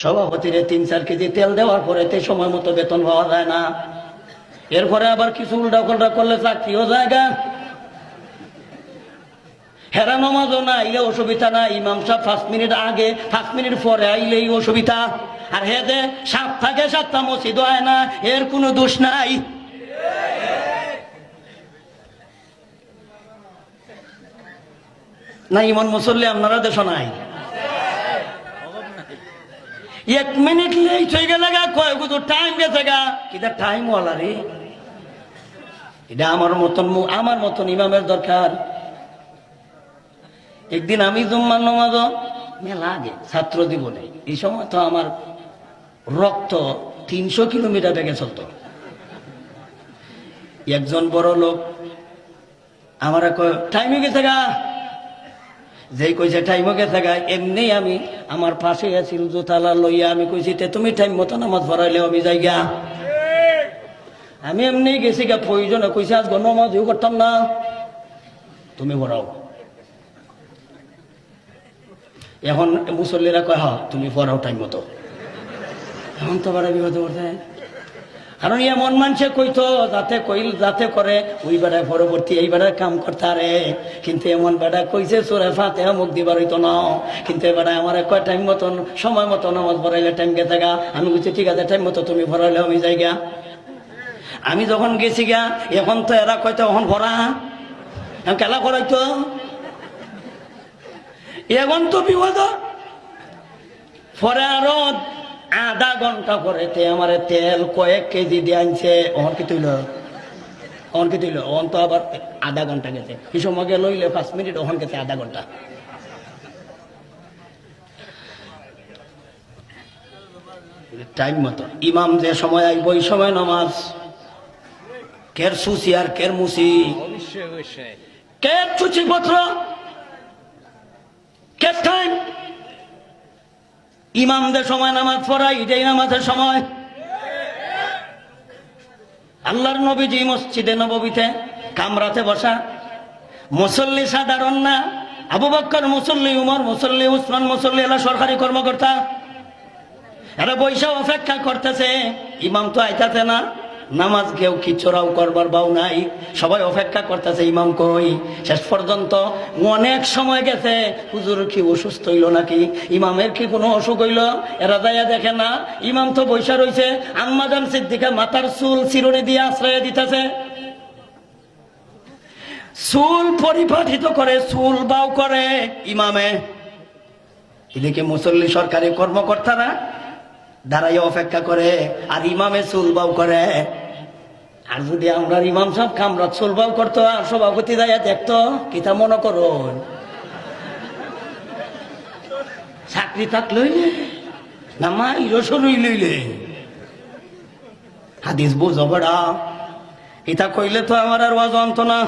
সভাপতিরে ৩-৪ KG তেল দেওয়ার পরে সময় মতো বেতন পাওয়া যায় না। এরপরে আবার কিছু উল্টা পাল্টা করলে চাকরিও জায়গা, হেরা নামাজও না আইলে অসুবিধা না, ইমাম সাহেব 5 মিনিট আগে 5 মিনিট পরে আইলেই অসুবিধা। আর হেদে 7 থেকে 7টা মসজিদ হয় না, এর কোনো দোষ নাই। না ইমন মুসল্লি আপনারা দেশ নাই, 1 মিনিট লেট হয়ে গেলে কয় গুলো টাইম গেছে গা, এটা টাইম ওয়ালা রে। এটা আমার মতন ইমামের দরকার। একদিন আমি জুম্মার নামাজ মেলা আগে ছাত্র জীবনে, এই সময় তো আমার রক্ত 300 কিলোমিটার বেগে চলতো। একজন বড় লোক আমার টাইমে গেছে গা, যেই কইছে টাইম গেছে গা, এমনি আমি আমার পাশে আছিল জোতালা লইয়া আমি কইছি তে তুমি টাইম মতো নামাজ পড়াইলে আমি যাই গা। আমি এমনি গেছি গা, প্রয়োজনে কইছে আজ নামাজ করতাম না, তুমি পড়াও। এখন মুসল্লিরা কয় হ্যাঁ তুমি পড়াও টাইম মতো। এখন তো বাড়া বিপদে পড়ছে, কারণ এমন মানুষে কইতো যাতে করে ওই বেড়ায় পরবর্তী এই বেড়ায় কাম করতে আরে, কিন্তু এমন বেড়া কইছে সূরা ফাতিহা মুখ দিবার হইতো না, কিন্তু এ বেড়ায় আমার কয় টাইম মতন সময় মতো নামাজ পড়াইলে টাইম গেছে গা। আমি বলছি ঠিক আছে টাইম মতো তুমি পড়াইলে আমি যাই গা। আমি যখন গেছি গা, এখন তো এরা কয়তো এখন ভরা খেলা করাইতো, এখন তো বিপদ। পরে আরো আধা ঘন্টা পরে আমার তেল কয়েক কেজি দিয়ে আনছে, অহন কি তুইল অহন তো আবার আধা ঘন্টা গেছে, এই সময় লইলে 5 মিনিট, অহন গেছে আধা ঘন্টা। টাইম মতো ইমাম যে সময় আইব ওই সময় নামাজ, কের সুসি আর কের মুসি, কের চুচি পত্র, কের টাইম। ইমামদের সময় নামাজ পড়াই, এটাই নামাজের সময়। আল্লাহর নবীজি মসজিদে নববীতে কামরাতে বসা, মুসল্লি সাধারণ না, আবু বকর মুসল্লি, উমর মুসল্লি, উসমান মুসল্লি, এরা সরকারি কর্মকর্তা, এরা বৈশা অপেক্ষা করতেছে, ইমাম তো আইতাছে না, নামাজ কেউ খিচড়াও করবার বাউ নাই, সবাই অপেক্ষা করতেছে ইমাম কই। শেষ পর্যন্ত অনেক সময় গেছে, হুজুর কি অসুস্থ হইল নাকি, ইমামের কি কোনো অসুখ হইল, এরা যাইয়া দেখে না, ইমাম তো বৈশা রয়েছে, আম্মা জান সিদ্দিকা মাথার চুল চিরুনি দিয়ে আশ্রয় দিতেছে, চুল পরিপাঠিত করে, চুল বাউ করে ইমামে। এদিকে মুসল্লি সরকারি কর্মকর্তারা দাঁড়াইয়া অপেক্ষা করে, আর ইমামে চুল বাউ করে। আর যদি আমরা ইমাম সাহেব কামরা চুল বাউ করতো, আর সভাপতি যাইয়া দেখতো, কিতা মনে করো চাকরি থাক লইলে না মা ইরসরই লইলে। হাদিস বুঝো বড়া, এটা কইলে তো আমার আর ওয়াজ অন্ত না।